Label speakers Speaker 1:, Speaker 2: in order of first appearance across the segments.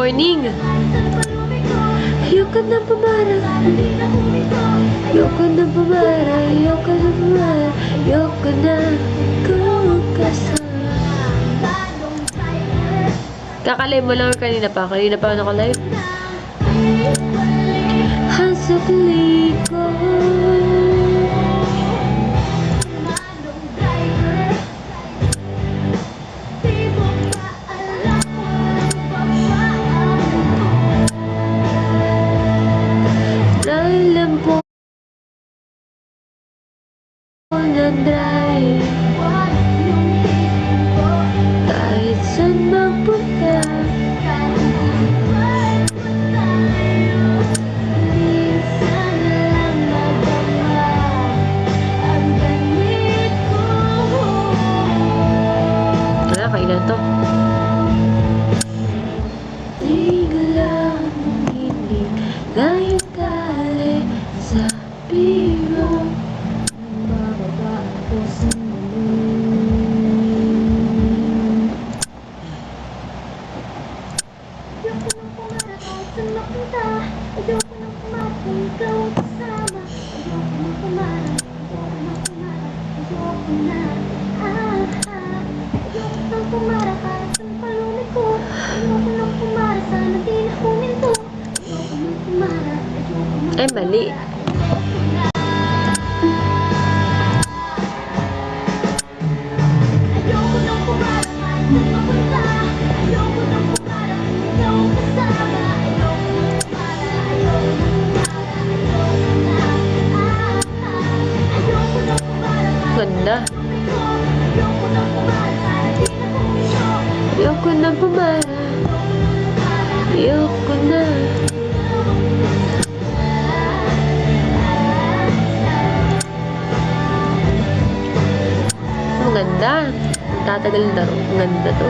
Speaker 1: morning. Ayoko na pumarang. Ayoko na pumarang. Ayoko na pumarang. Ayoko na kasama. Kakalive mo lang kanina pa. Kanina pa ako nakalive. Hasakli ko. Alam po na dry. Kahit saan magpunta. Wala, kailan to? Tingala mong hinig ngayon tali sa biro. Bababa ako sa muling. Ayoko nang pumarang kahit saan mapunta. Ayoko nang pumarang kung ikaw ang kasama. Ayoko nang pumarang. Ayoko nang pumarang. Ayoko na. Ayoko nang pumarang kahit saan palumiko. Ayoko nang pumarang sana di na huminto. Ayoko nang pumarang. Ayoko nang pumarang. Ay, mali. Ayoko nang pumarang kahit saan mapunta. Ayoko nang pumarang kung ikaw ang kasama. Ayoko nang pumarang. Ayoko nang pumarang. Ayoko nang pumarang. Ganda. Ayoko nang pumarang sana di na huminto. Ayoko na pumarang. Ayoko na. Ang ganda. Tatagal na rin. Ang ganda to.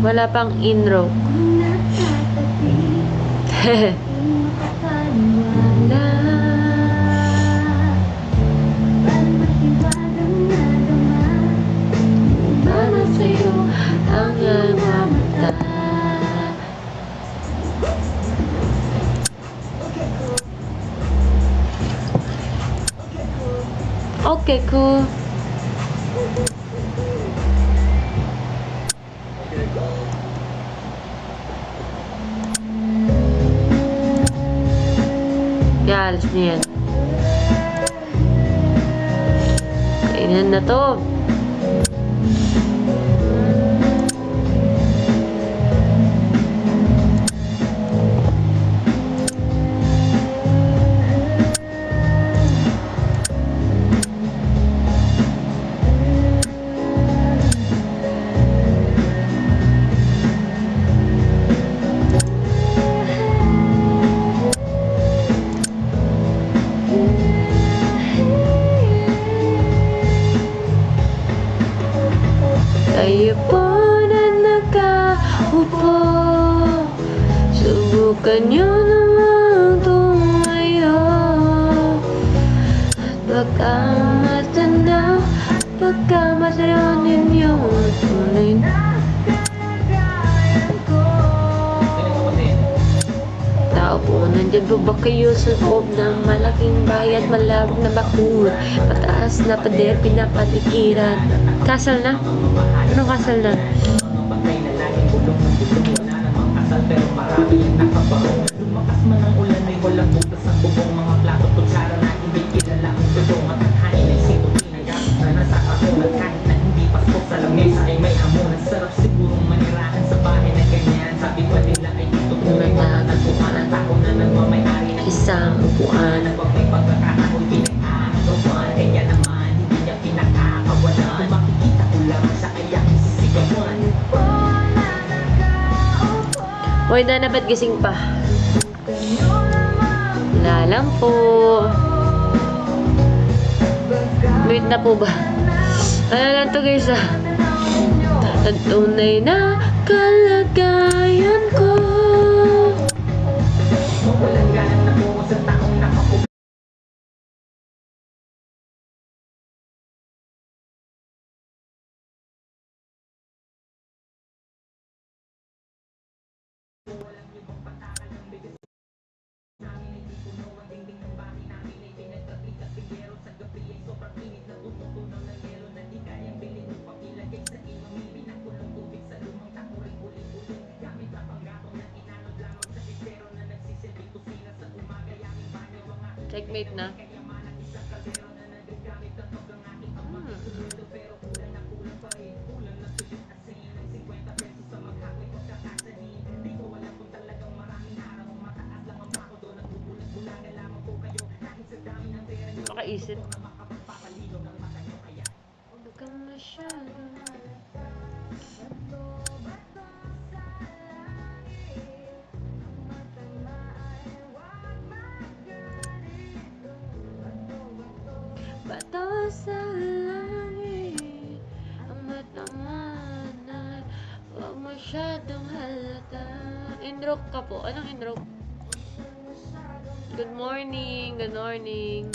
Speaker 1: Wala pang intro. Paano sa'yo ang mata? Okay, cool. Yeah, alas niya yan. Kainan na to. Tayo po na nakaupo. Subukan nyo namang tumayo. At baka matanaw, baka matanaw ninyo tunay na kalagayan ko. Tao po, nandyan po ba kayo sa loob ng malaking bahay at malawak na bakura? Pataas na pader, pinapatikiran. Kasal na? Anong kasal na?
Speaker 2: Pero marami ang nakabaho. Lumakas man ang ulan ay walang butas ang bubong. Mga plato, kutsara na hindi kilala ang tulong. Matanghain ay sito pinagamit na nasa kakulat. Kahit na hindi pasok sa lamesa ay may hamunan. Sarap sigurong manirahan sa bahay na ganyan. Sabi pa nila ay dito tunay matatagpuan ang tao na nagmamayari ng
Speaker 1: Isang upuan.
Speaker 2: Pag may pagkakataon pinag-aagawan. Kaya naman hindi niya pinakakawalan. Kung makikita ko lang sa kayang sisigawan.
Speaker 1: Hoy, Dana, ba't gising pa? na lang po. Wait na po ba? Ano lang to guys Ang tunay na kalagayan ko.
Speaker 2: Walang ganang natungo sa taong nakapupo. Walang ibang patakal ng bigas namin ay di puno. Ang dingding ng bahay namin ay pinagkapit at pinggero. Sa gabi ay sobrang init na tumutunaw ng yelo na di kayang bilhin upang ilagay sa inumin. Pinakulong tubig sa lumang takuring uling-uling. Gamit na panggatong na inanod lamang sa estero na nagsisilbing kusina sa umaga. Yaming banyo mga
Speaker 1: Checkmate na.
Speaker 2: kayamanan isang kaldero na nagagamit ng togang aking ama. Suweldo pero kulang na kulang pa rin. Kulang na tulis asin ng 50 pesos sa maghakoy pagkakasanin. Di ko alam kung talagang maraming araw. Mataas lang ang bako doon at bubulag-bulagan lamang po kayo. Kahit sa dami ng pera nyo,
Speaker 1: Makaisip.
Speaker 2: na makapagpapaligaw ng mata nyo kaya.
Speaker 1: Huwag kang masyado. Bato sa langit, ang matanganan, huwag masyadong halata. Inrock ka po. Anong inrock? Good morning. Good morning.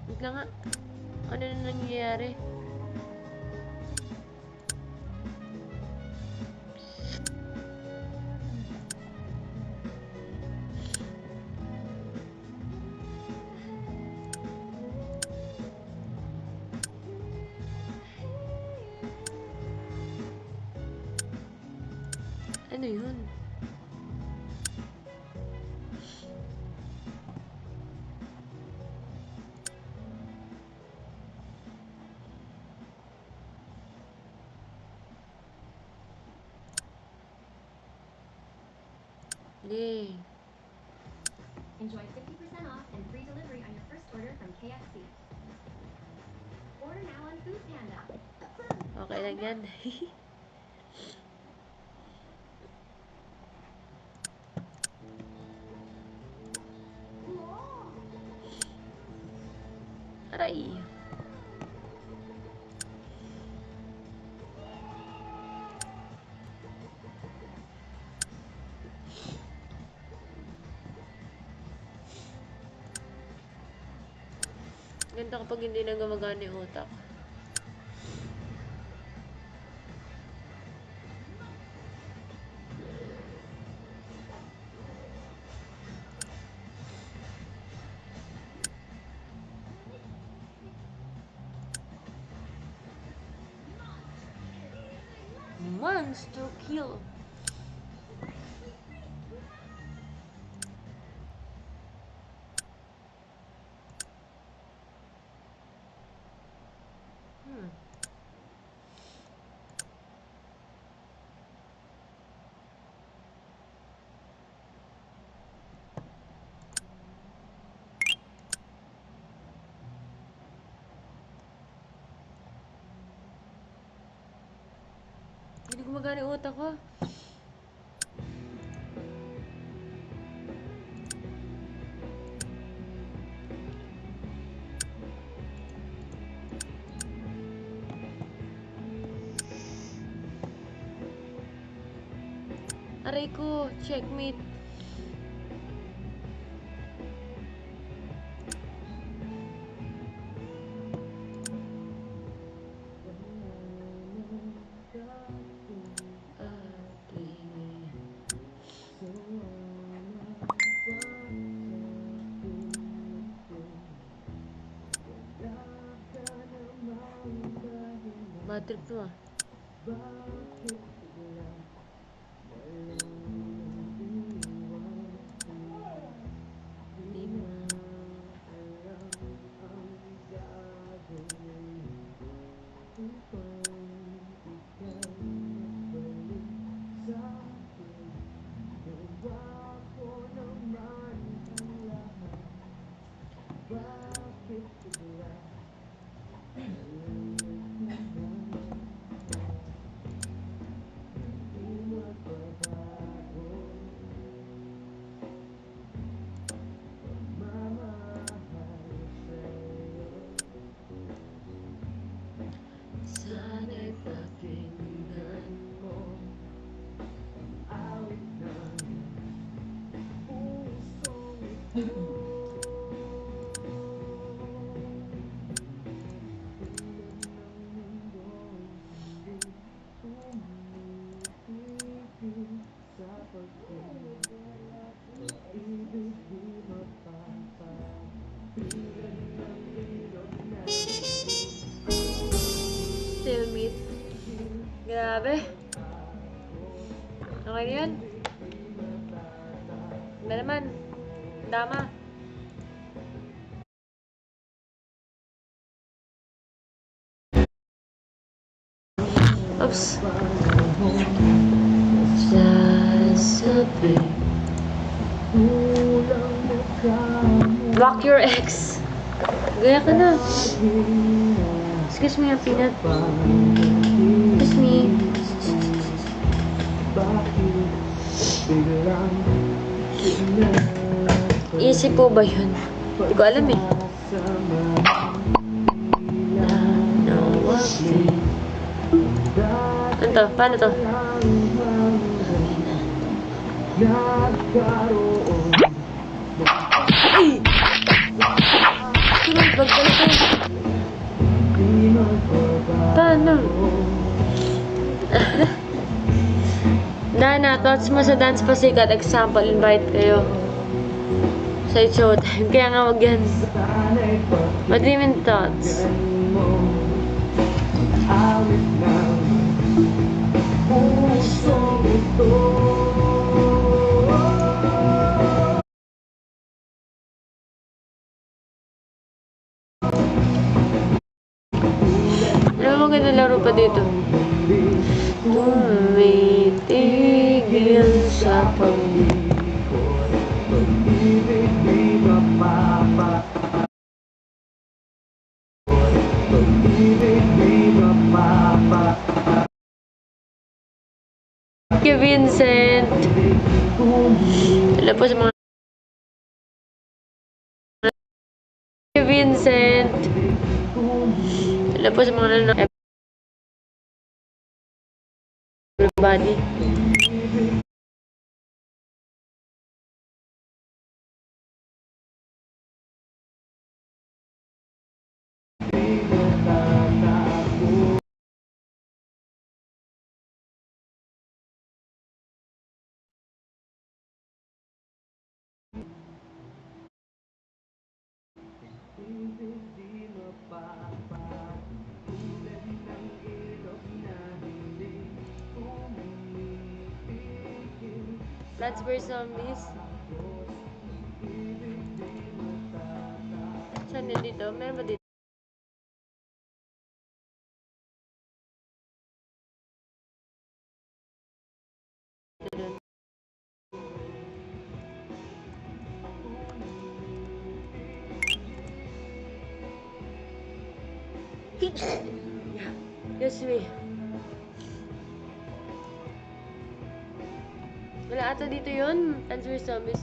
Speaker 1: Wait lang nga. Ano na nangyayari? Ano yun? Yay.
Speaker 3: Enjoy 50% off and free delivery on your first order from KFC. Order now on Food Panda.
Speaker 1: Okay lang yan. Aray. Ganda kapag hindi na gumagana yung utak. Monster kill. Hindi gumagana yung utak ko. Aray ko, checkmate. Bad trip to ah. Stalemate. Grabe. Okay na yan. Ba naman? Dama. Oops. Sasabi. Block your ex. Gaya ka na. Excuse me, Peanut. Excuse me. Easy po ba yun? Hindi ko alam eh. Ano to? Paano to? Ay! Sunod, wag ka na to. Paano? Dana, thoughts mo sa Dance Pasikat, example, invite kayo sa showtime. Kaya nga wag yan. What do you mean thoughts? Ano mo maganda laro pa dito? Tumitigil sa pag-ikot, pag-ibig di mapapakot, pag-ibig di mapapakot. Thank you, Vincent. Alam po sa mga Thank you, Vincent. Alam po sa mga nanonood. Everybody. Let's Play Zombies. Saan yun dito? Meron ba dito? Yes, me. Wala ata dito yun. Answer Zombies.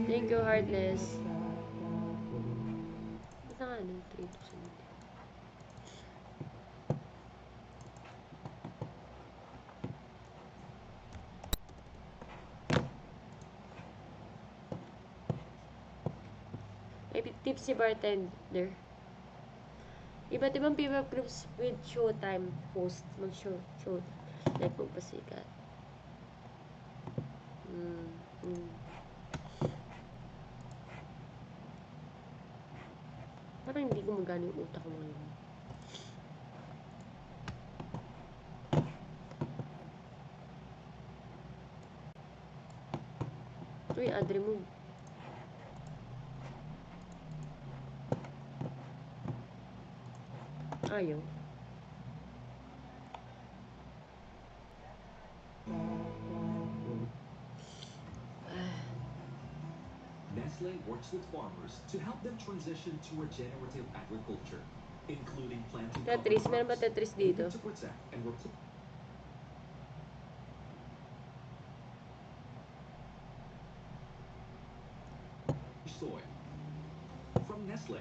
Speaker 1: Thank you, Heartless. Basta nga nung 3 to 7. May tips si bartender. Iba't ibang female groups with showtime host. Mag-show. Like magpasikat. Parang hindi gumagana yung utak ko ngayon. Uy, add remove. Ayaw.
Speaker 4: Nestle works with farmers to help them transition to regenerative agriculture, including planting
Speaker 1: Tetris,
Speaker 4: cover
Speaker 1: meron ba
Speaker 4: crops,
Speaker 1: Tetris dito?
Speaker 4: to protect and replace. Soy. From Nestle,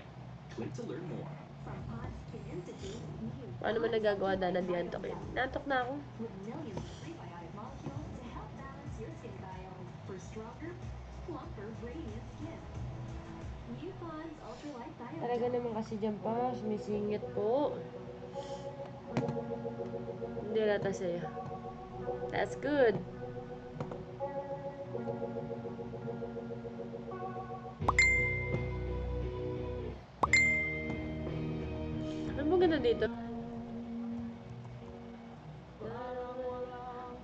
Speaker 4: click to learn more.
Speaker 3: From pods to institute, new
Speaker 1: Paano mo nagagawa dahil nandiyan to kayo? Natok na ako.
Speaker 3: with millions of prebiotic molecules to help balance your skin biome. for stronger, plumper, radiant skin. New Pond's Ultralight Bio.
Speaker 1: Talaga naman kasi dyan pa, sumisingit po. Hindi lata sa'yo. That's good. Ano ba ganda dito?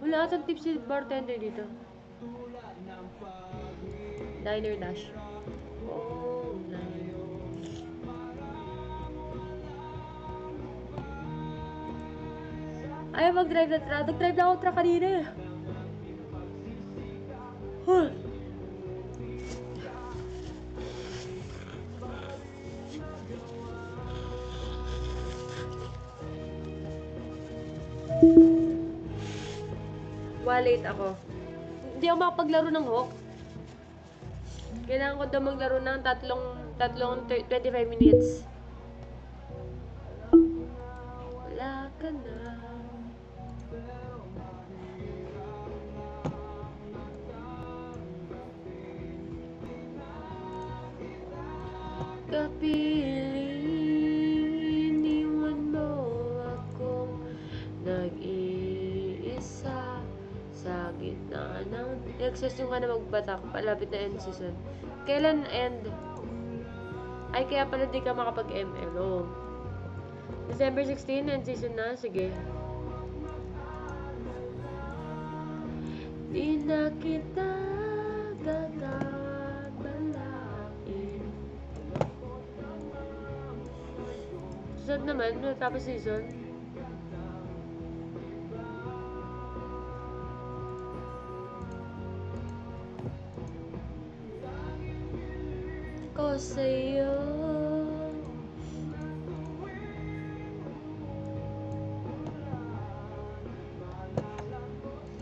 Speaker 1: Wala atang tips si bartender dito. Diner Dash. Oh, nice. Ayaw mag-drive na truck. Nag-drive na ako truck kanina eh. Huh. Wallet ako. Hindi ako makapaglaro ng Hawk. Kailangan ko daw maglaro ng tatlong 25 minutes. Wala ka na. Kapiling, iniwan mo akong nag-iisa sa gitna ng... Nag-session ka na magbatak, palapit na end season. Kailan end? Ay, kaya pala di ka makapag-ML, oh. December 16, end season na, sige. Di na kita gagabalain. Susunod naman, tapos season. Ko sa'yo.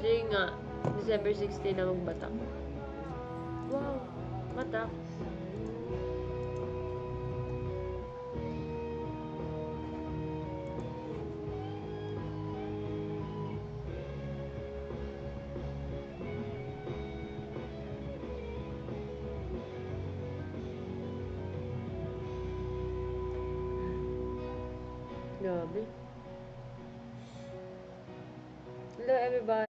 Speaker 1: Sige nga, December 16 na magbatak. Wow, batak. Grabe. Hello everybody.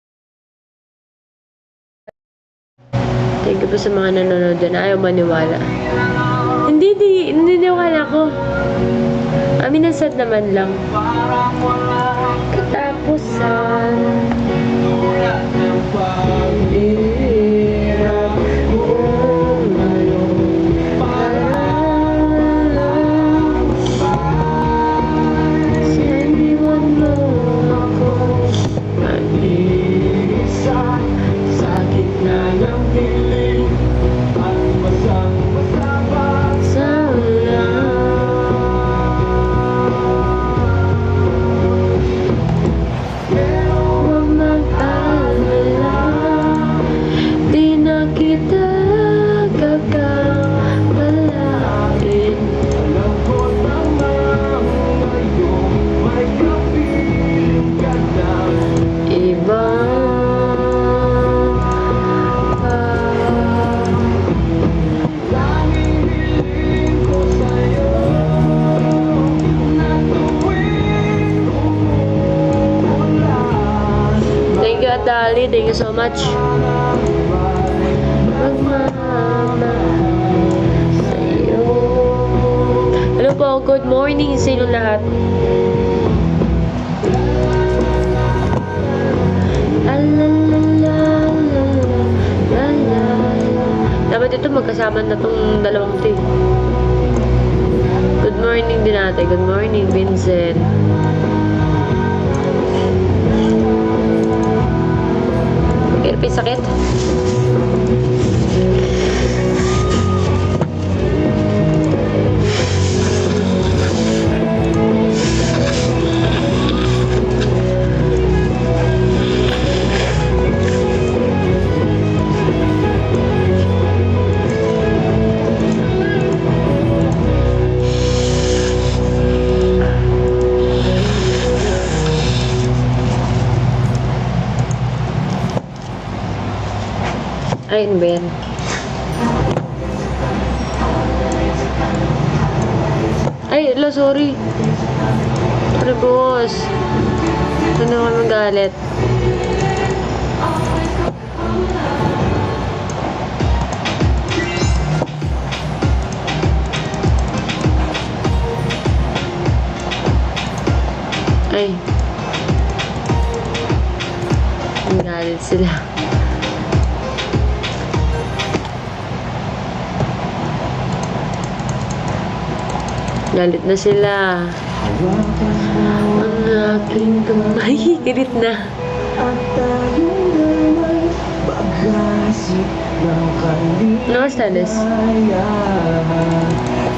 Speaker 1: Thank you po sa mga nanonood dyan. Ayaw maniwala. Hindi niwala ko. Sad naman lang. Katapusan. Hirap kung ngayon paralang siniwan mo ako mag-isa sa gitna ng piling at basang-basa sa ulan. Huwag mag-alala, di na kita gagabalain. Alam ko namang ngayon may kapiling ka na iba pa. Laging hiling ko sa'yo na tuwing umuulan. Thank you, Atali. Thank you so much. Magmamahal sa'yo. Hello po. Good morning sa inyong lahat. Dapat ito magkasama na tong dalawang team. Good morning din natin. Good morning, Vincent. May sakit. Ay, ano ba yan? Ay, ala, sorry. Sorry, boss. Ano naman magalit? Ay. Magalit sila. Galit na sila. Ang aking kamay. Kilit na.
Speaker 2: At tayong damay Bagasik ng
Speaker 1: Ano ka, Stanis?
Speaker 2: kaligayahan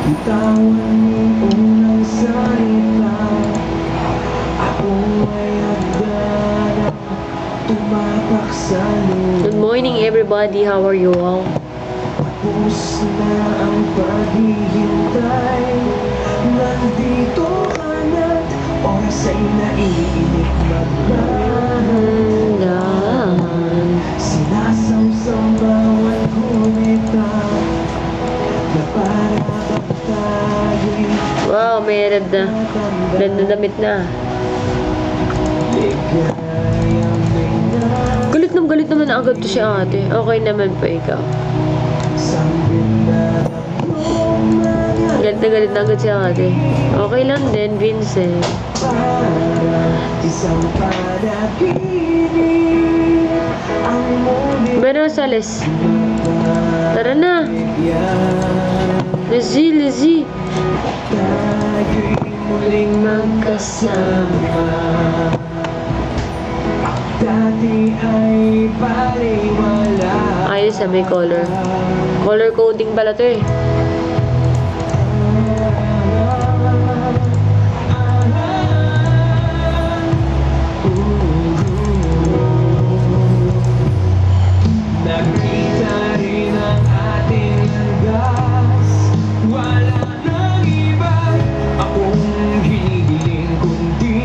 Speaker 2: Bitawan mo unang salita Ako ay hagdanang tumatak sa
Speaker 1: Good
Speaker 2: lupa
Speaker 1: morning, everybody. How are you all?
Speaker 2: Tapos na ang paghihintay Nandito ka na't oras ay naiinip
Speaker 1: Dahan.
Speaker 2: Sinasawsaw bawat kumita Na para bang tayo'y
Speaker 1: Wow, may red na. Red na damit na.
Speaker 2: ligayang may
Speaker 1: Galit naman agad to si ate. Okay naman pa ikaw.
Speaker 2: nasambit na yung mga
Speaker 1: Galit na agad si ate. Okay lang din, Vincent.
Speaker 2: para isang panaginip Ang muling
Speaker 1: Pero Sales, tara na.
Speaker 2: bigyan
Speaker 1: Lizzie.
Speaker 2: Tayo'y muling magkasama Ang dati ay baliwala
Speaker 1: Ayos may color. Color coding pala to eh.
Speaker 2: Nakita rin ang ating landas Wala nang iba Akong hinihiling kundi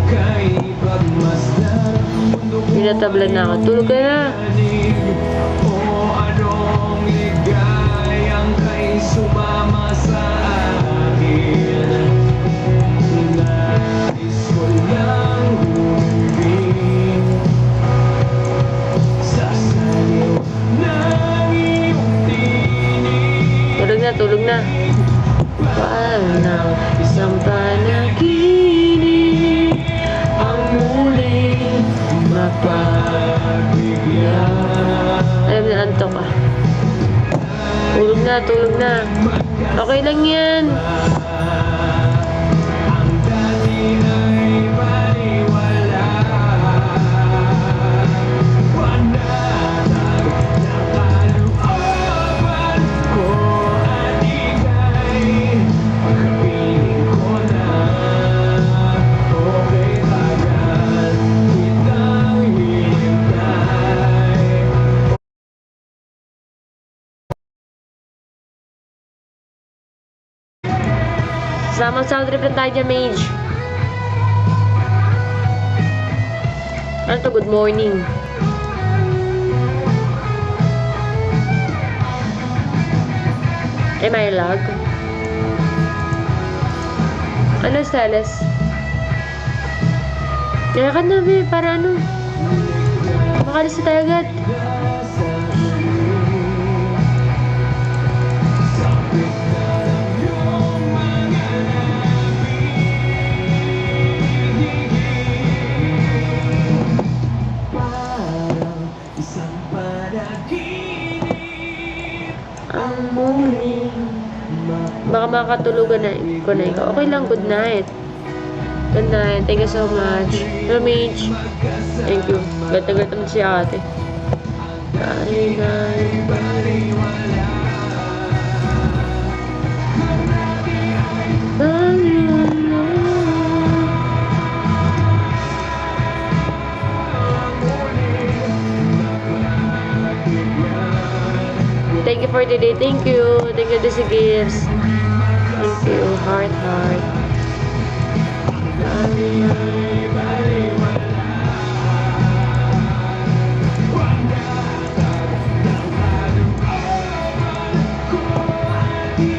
Speaker 2: Kay pagmasdan Mundo ko
Speaker 1: Pinatablan na ako. Tulog ka na.
Speaker 2: o anong ligayang kay sumama sa akin Nais ko lang humingin sa saliw ng iyong tinig
Speaker 1: Tulog na. Parang isang panaginip ang muling
Speaker 2: mapagbigyan
Speaker 1: alam na, antok ka. Tulog na. Okay lang yan.
Speaker 2: Ang dati ay baliwala Wanatag na kalooban ko at ika'y pagkapiling ko na Okay tagal kitang hintay
Speaker 1: Samang sound trip lang tayo dyan, Mage. Ano to? Good morning. Am I lag? Ano, Sales? Kaya ka na, be. Para ano? Makalis na tayo agad.
Speaker 2: Parang isang panaginip
Speaker 1: Ang muling. Baka makatulugan na ko na ikaw. Okay lang, good night. Good night. Thank you so much. Hello, Mage. Thank you. Gata-gata naman si ate. Thank you for today. Thank you. Thank you, Desi Gifts. Thank you. Heart.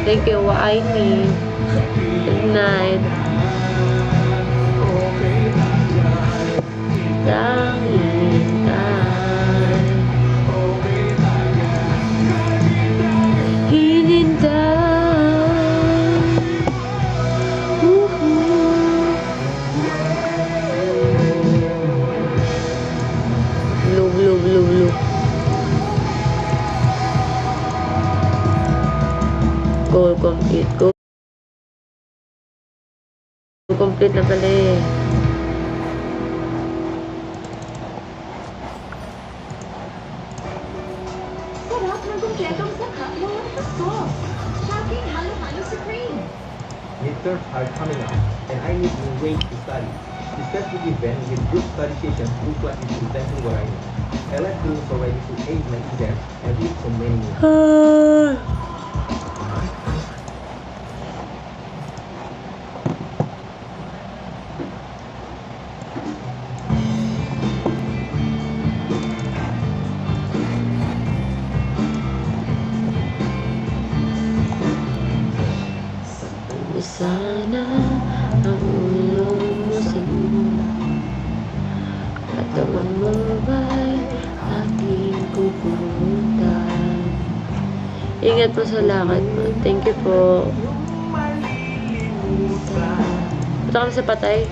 Speaker 1: Thank you, Waimi. Good night. Blue, blue, blue, blue. Goal complete. Goal complete na pala eh.
Speaker 3: Sarap ng kumpletong saka, walang sauce. Shocking halo-halo supreme.
Speaker 5: Midterms are coming up, and I need new ways to study. This festive event with group study sessions looks like it's presenting what I know. I left tools already to aid my exams and read so many more.
Speaker 1: Sana ang ulong mo sa katawan mo ba'y aking kukutan. Ingat po sa lakad mo. Thank you po. Punta kami sa patay.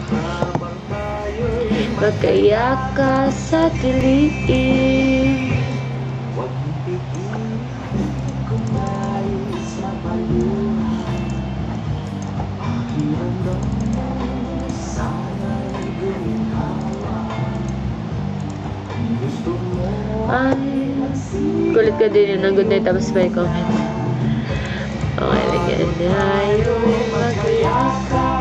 Speaker 1: Magkaya ka sa dilim.
Speaker 5: Huwag mong pigilin kung nais mapalun. Pakiramdam mo sana'y guminhawa. Gusto mo
Speaker 1: Ay, kulit ka din yun. Ang good night tapos may comment. Okay, lagyan tayo. Magkaya ka.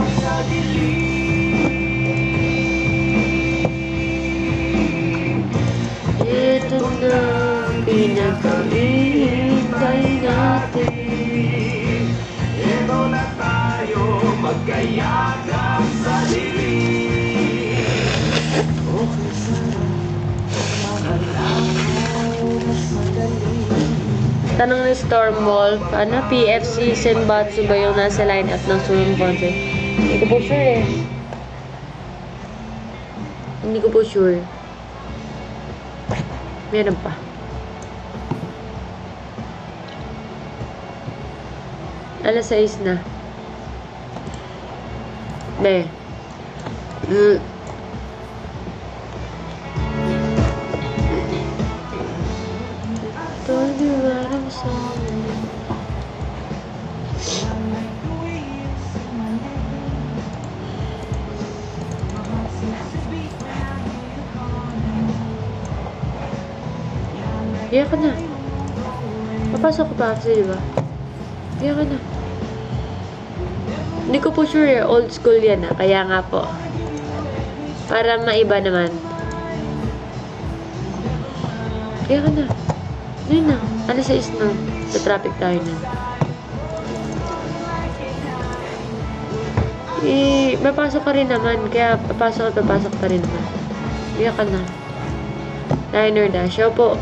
Speaker 1: Ito na ang pinag-iintay natin.
Speaker 5: Ito na tayo magkayakap sa dilim. Okay, sarap makalaw mas madali.
Speaker 1: Tanong ni Stormwolf, ano, PFC Senbatsu ba yung nasa lineup ng Surum Concert? Hindi ko po sure eh. Hindi ko po sure. Meron pa. Alas 6 na. Be. Tuliwaran sa amin. Iyak ka na. Papasok ko pa kasi, diba? Iyak ka na. Hindi ko po sure eh. Old school yan ah. Kaya nga po. Para maiba naman. Iyak ka na. Yun na. Alas 6 na. Sa traffic tayo na. Papasok ka rin naman. Kaya papasok ka rin naman. Iyak ka na. Diner Dash. Opo.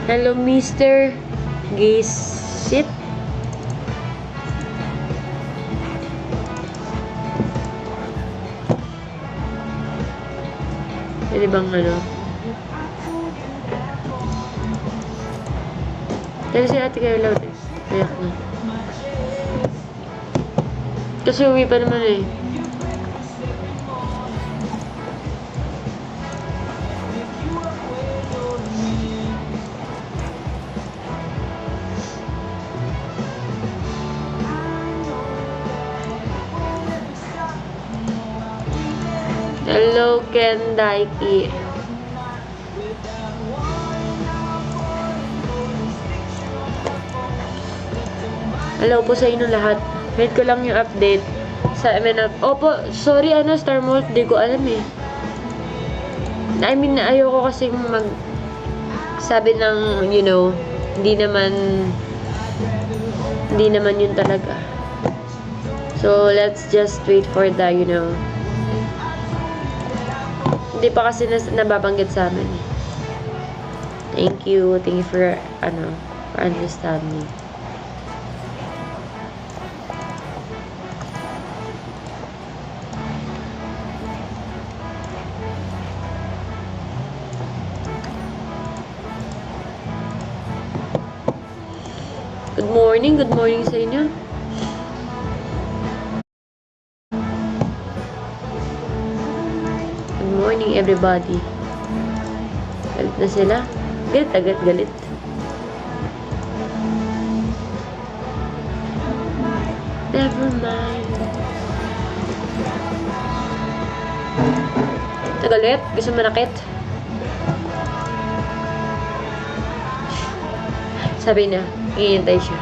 Speaker 1: Hello, Mr. Gisit. Pwede bang ano? Kaya si ate kayo loud eh. Kayak na. Kasi uwi pa naman eh. Hello, Ken Daiki. Hello po sa inyo lahat. Wait ko lang yung update sa MNF. Opo, sorry Starmalt, di ko alam eh. I mean, ayoko kasing sabi ng, you know, hindi naman yun talaga. So, let's just wait for the, you know. Hindi pa kasi nababanggit sa amin eh. Thank you for understanding. Good morning sa inyo. Good morning, everybody. Galit na sila. Galit, agad galit. Never mind. Nagalit? Gusto manakit? Sabi niya, hihintay siya.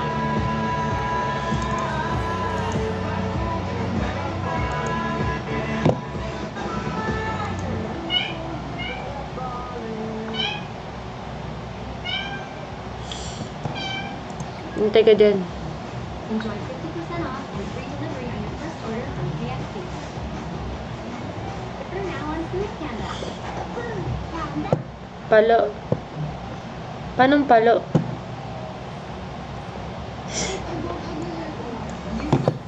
Speaker 1: Hintay ka dyan.
Speaker 3: Enjoy 50% off and free delivery on your first order from KFC. Order now on Food Panda. Food Panda.
Speaker 1: Palo. Paanong palo?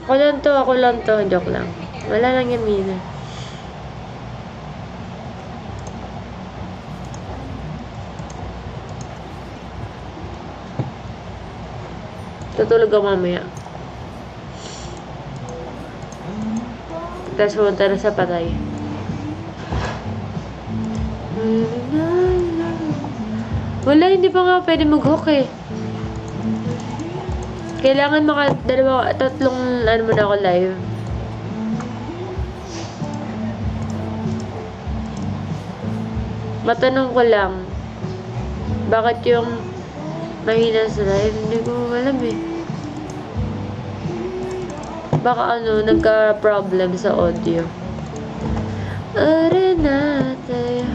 Speaker 1: Ako lang to. Joke lang. Wala lang yan, Mina. Tutulog ako mamaya. Tapos pumunta na sa patay. Wala, hindi pa nga pwede mag-hook eh. Kailangan tatlong ano muna ako live. Matanong ko lang, bakit yung mahina sa live? Hindi ko alam eh. Baka nagka-problem sa audio. Arenate.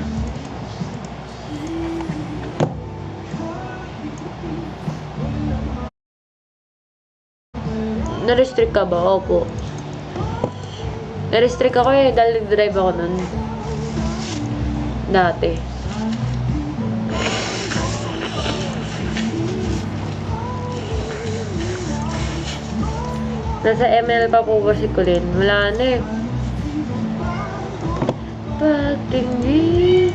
Speaker 1: Na-restrict ka ba? Opo. Na-restrict ako eh, dahil nag-drive ako nun. Dati. Nasa ML pa po ba si Colin? Wala na eh. Pagtingin.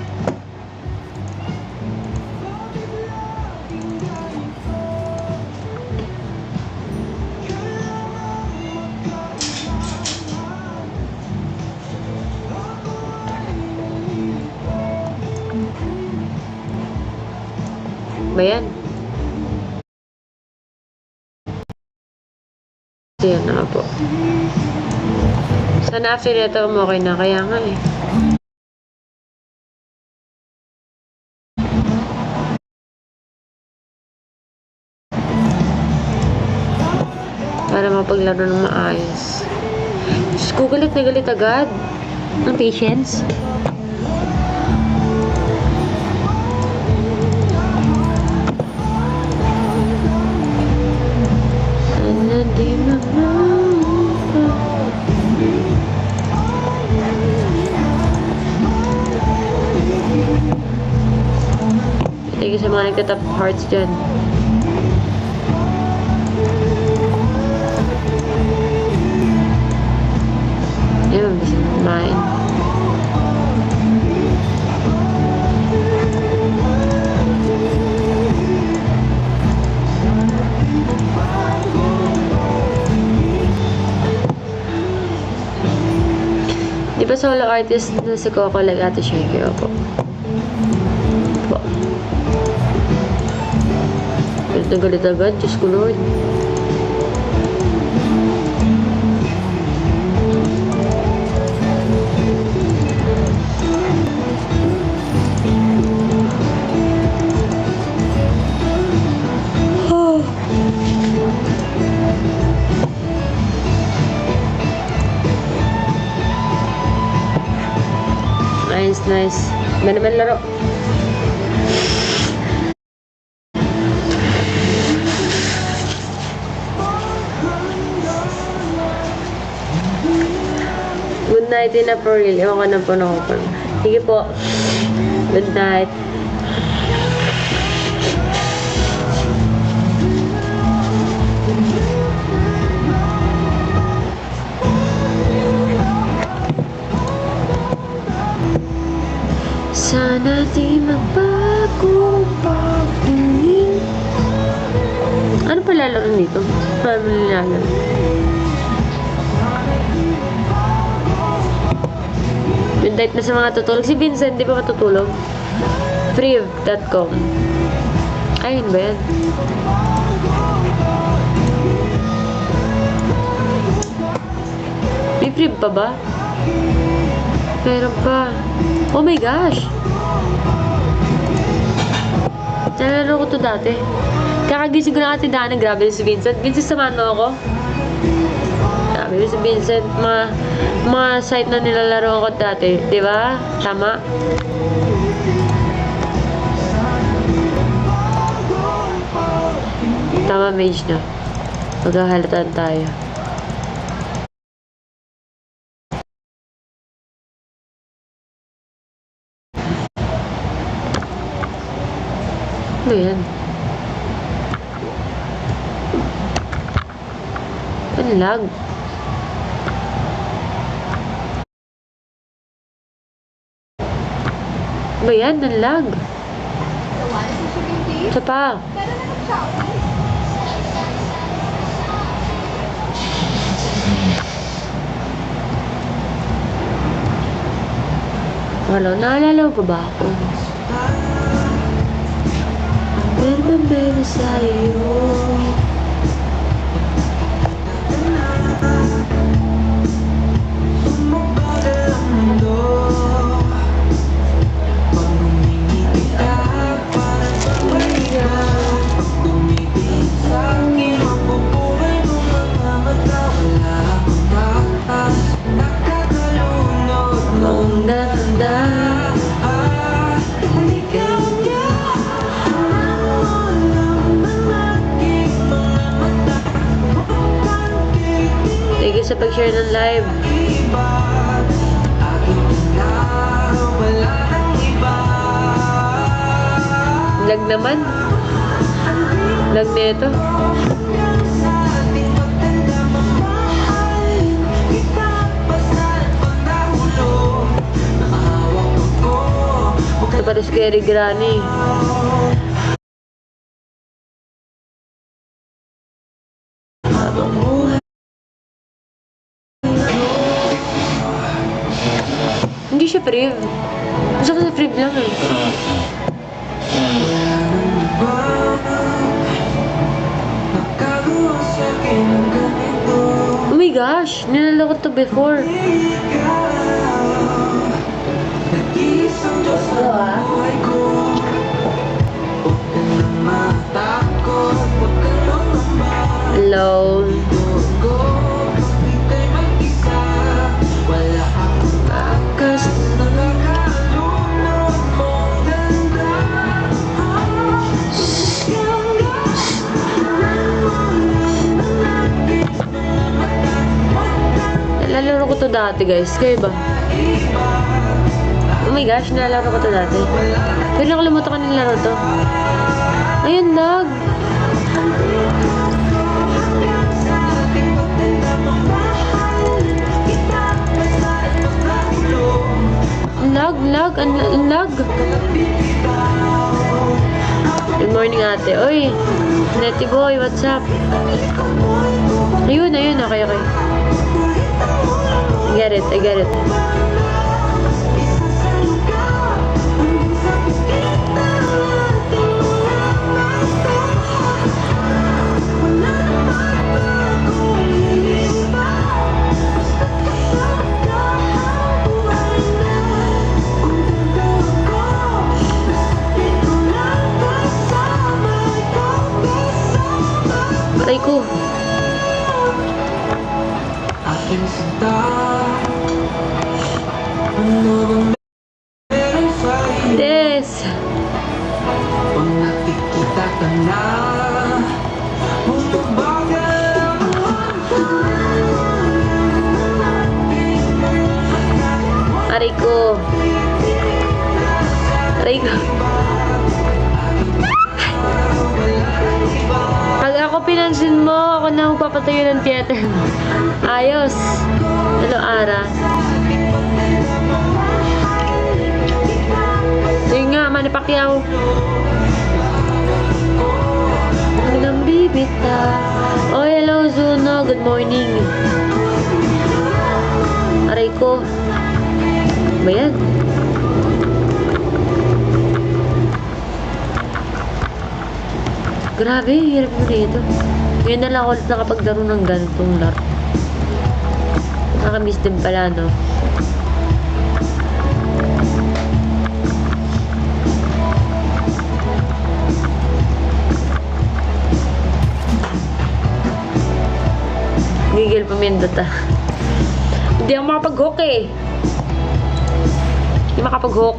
Speaker 1: Ba yan? Yan na nga po. Sana after nito okay na. Kaya nga eh. Para mapaglaro ng maayos. Diyos ko, galit na galit agad. Ang patience. Thank you sa mga nagtatap hearts dyan. Yun, bisa kumain. Di ba solo artist na si Coco like Ate Shaggy? Opo. Opo. Galit na galit agad. Diyos ko Lord. Nice. Ba naman laro? Good night in April. Ewan ko na po na ako. Sige po. Good night. Sana di magbago pagtingin. Ano pa lalaro nito? dito. Paano nila? Midnight na sa mga tutulog. Si Vincent, di ba matutulog? Priv.com. Ayun ba yan? May Priv pa ba? Meron pa. Oh my gosh! Nalaro ko to dati. Kakagising ko na kasi daan. Grabe si Vincent. Vincent, samahan mo ako? Grabe si Vincent. Mga site na nilalaro ko dati. Diba? Tama? Tama, mage na. Maghahalataan tayo. Ano yan? Ang lag. Ba yan? Ang lag. Isa pa. Wala, naalala mo pa ba ako? Pero sa'yo. Ang ganda. Thank you sa pag-share ng live. Lag naman. Lag nito. Ito pa rin scary granny. Hindi siya priv. Gusto ko sa priv lang eh. Oh my gosh! Nilalaro ko to before. Hello. Nalalaro ko to dati guys. Kayo ba? Oh my gosh, nalalaro ko to dati. Pero nakalimutan ko nilalaro to. Ayun, lag. Lag. Good morning, ate. Oy, Netty boy, what's up? Ayun, okay. I get it. Aray ko.
Speaker 2: Aking sinta, ano bang meron sa'yo?
Speaker 1: Des.
Speaker 2: Pag nakikita ka na, bumabagal ang
Speaker 1: Aray ko. Pag ako pinansin mo, ako na magpapatayo ng theater mo. Ayos. Ano, Ara? Yun nga, Manny Pacquiao. Walang bibitaw. good morning. Aray ko. Ba yan? Grabe, hirap mo na ito. Ngayon na lang ako ulit nakapaglaro ng ganitong laro. Nakamiss din pala, no? Gigil pa Mendota. Hindi ako makapag-hook eh. Hindi makapag-hook.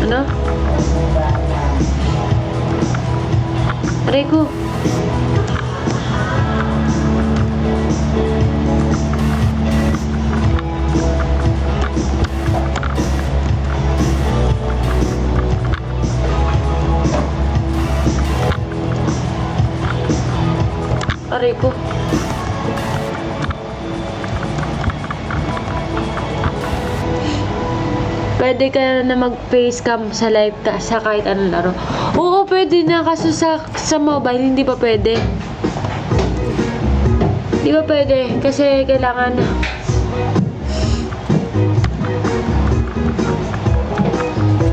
Speaker 1: Ano? Aray ko. Aray ko. Pwede ka na mag-facecam sa live ka sa kahit anong laro. Oo, pwede na. Kaso sa mobile, hindi pa pwede. Hindi pa pwede. Kasi kailangan...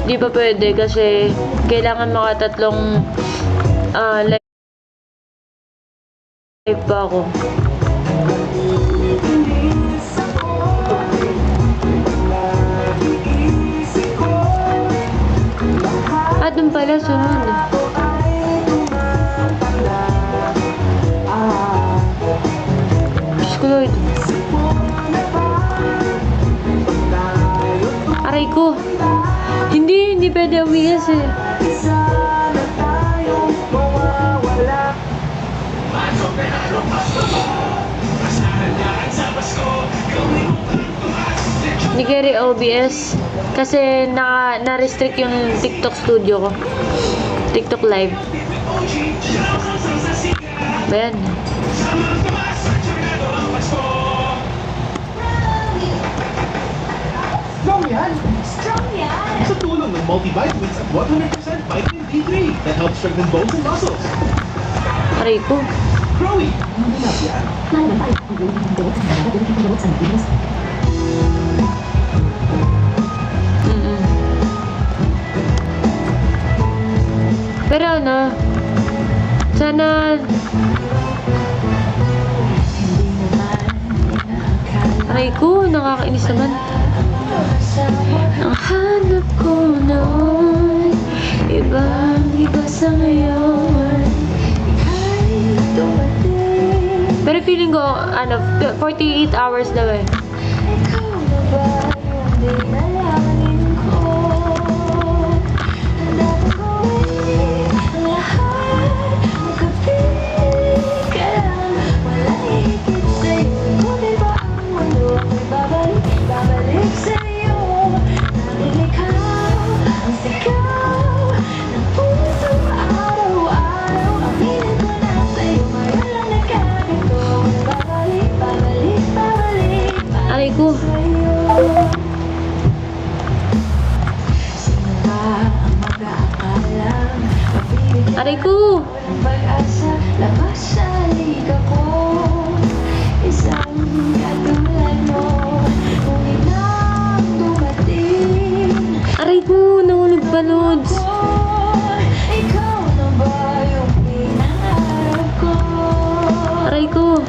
Speaker 1: Hindi pa pwede kasi kailangan makatatlong live pa ako. Doon pala sunod. Diyos ko Lord. Aray ko. Hindi pwede umigas eh. Ni Gary OBS kasi na-restrict yung TikTok studio ko. TikTok live. Ayan.
Speaker 6: Strong yan!
Speaker 3: Strong yan!
Speaker 6: Sa tulong ng multivitamins at 100% vitamin D3 that helps strengthen bones and muscles.
Speaker 1: Aray ko.
Speaker 6: Growy! Hindi na yan.
Speaker 1: Pero ano, sana aray ko, nakakainis naman. Ang hanap ko noon, ibang-iba sa ngayon. Pero feeling ko, 48 hours daw eh. Aray ko. Aray ko. Aray ko, nahulog pa, Lods. Aray ko.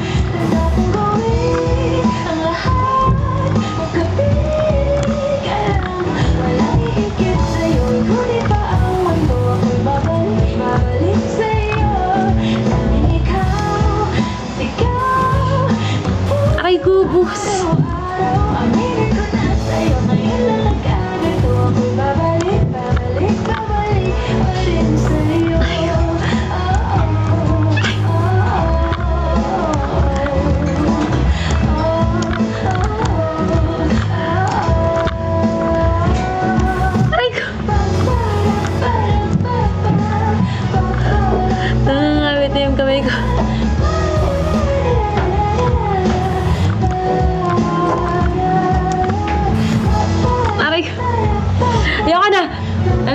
Speaker 1: Aray ko, bus.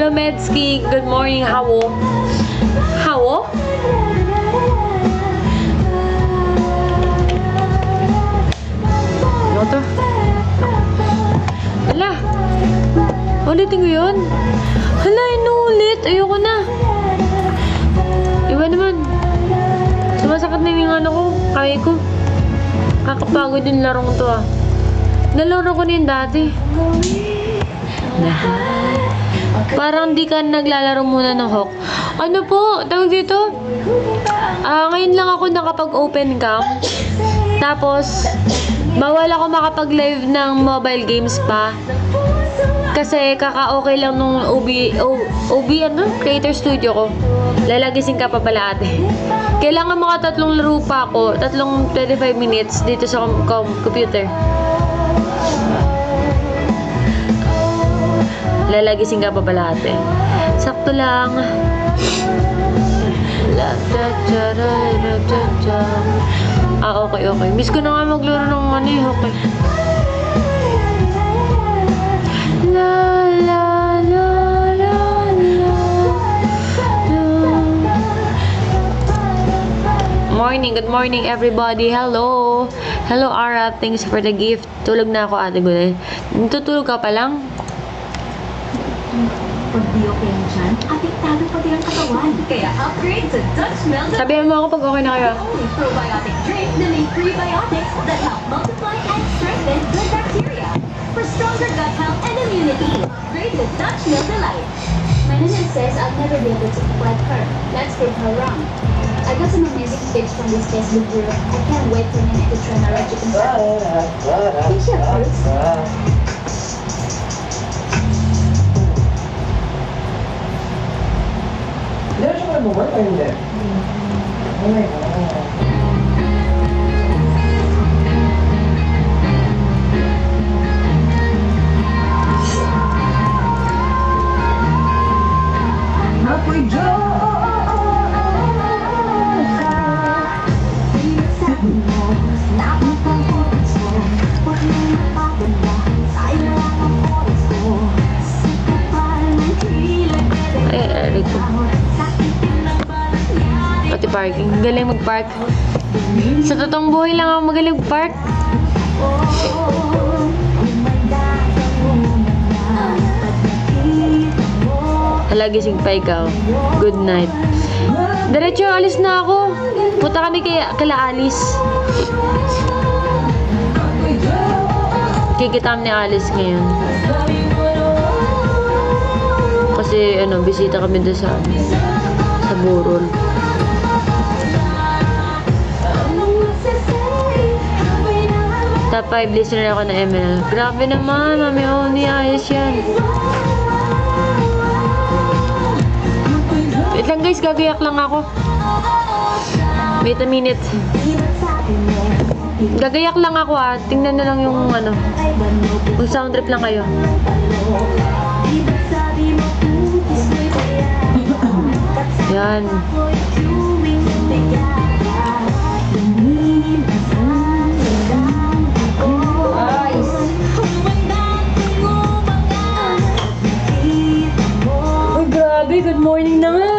Speaker 1: Hello, Medsky. Good morning, Hawo. Hawo? Ano to? Hala. Ulitin ko yun. Hala, inulit. Ayoko na. Iba naman. Sumasakit na yung ano ko. Kaya ko. Kakapagod yung larong to ah. Nalaro ko na yun dati. Parang di ka naglalaro muna ng Hawk. Ano po? Tawag dito? Ngayon lang ako nakapag-open cam. Tapos, bawal ako makapag-live ng mobile games pa. Kasi kaka-okay lang nung OB Creator Studio ko. Lalagisin ka pa pala ate. Kailangan mga 3 laro pa ako. 25 minutes dito sa computer. Lalagisin ka pa pala ate. Sakto lang. Okay. Miss ko na nga maglaro ng ano eh, okay. La la la la la. Good morning everybody. Hello. Hello Ara, thanks for the gift. Tulog na ako ate Gunay. Tutulog ka pa lang?
Speaker 3: Pag di okay mo dyan, apektado pati ang katawan. Kaya upgrade sa Dutch Melt.
Speaker 1: Sabihan mo ako pag okay na kayo.
Speaker 3: The only probiotic drink na may prebiotics that help multiply and strengthen good bacteria. For stronger gut health and immunity, upgrade to Dutch Melt Delight.
Speaker 7: My nana says I'll never be able to look like her. Let's prove her wrong. I got some amazing tips from this Facebook group. I can't wait for Nana to try my red chicken sandwich. Think she approves?
Speaker 5: Hindi siya mag-work or hindi? Oh my God.
Speaker 2: Ako'y Diyos.
Speaker 1: Ay, ko. Pati parking. Galing mag-park. Sa totoong buhay lang ako magaling mag-park. Alagising pa ikaw. Good night. Diretso, alis na ako. Punta kami kila Alice. Kikita kami ni Alice ngayon. Kasi bisita kami doon sa Burol. Top 5 listener ako na ML. Grabe naman, Mami Oni, ayos yan. Wait lang guys, gagayak lang ako. Wait a minute. Gagayak lang ako tingnan na lang yung mag sound trip lang kayo. Yan. Uy, grabe. Good morning na nga.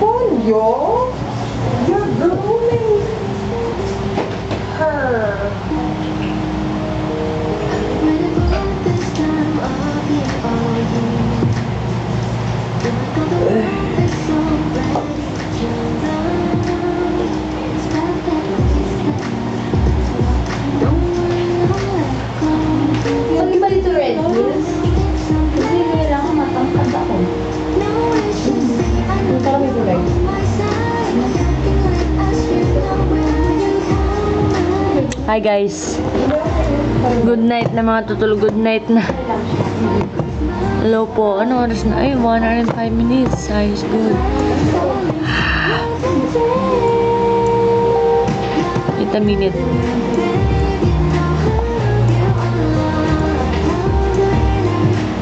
Speaker 8: Ponyo, you're grooming her.
Speaker 7: Pag iba dito Red Hills, kasi kailangan matangkad ako.
Speaker 8: Punta kami po guys.
Speaker 1: Hi guys. Good night na mga tutulog. Good night na. Hello po. Ano oras na? Ay, 1 hour and 5 minutes. Ayos, good. Wait a minute.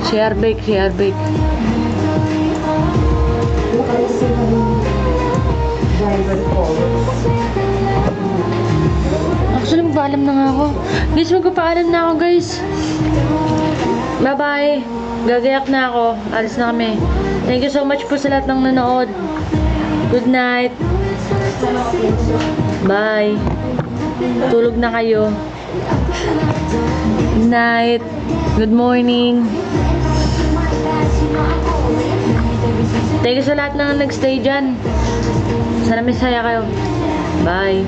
Speaker 1: Share bake.
Speaker 8: Driver call.
Speaker 1: Actually, magpaalam na nga ako. Guys, magpapaalam na ako, guys. Bye-bye. Gagayak na ako. Alis na kami. Thank you so much po sa lahat ng nanood. Good night. Bye. Tulog na kayo. Good night. Good morning. Thank you sa lahat ng nagstay dyan. Sana may saya kayo. Bye.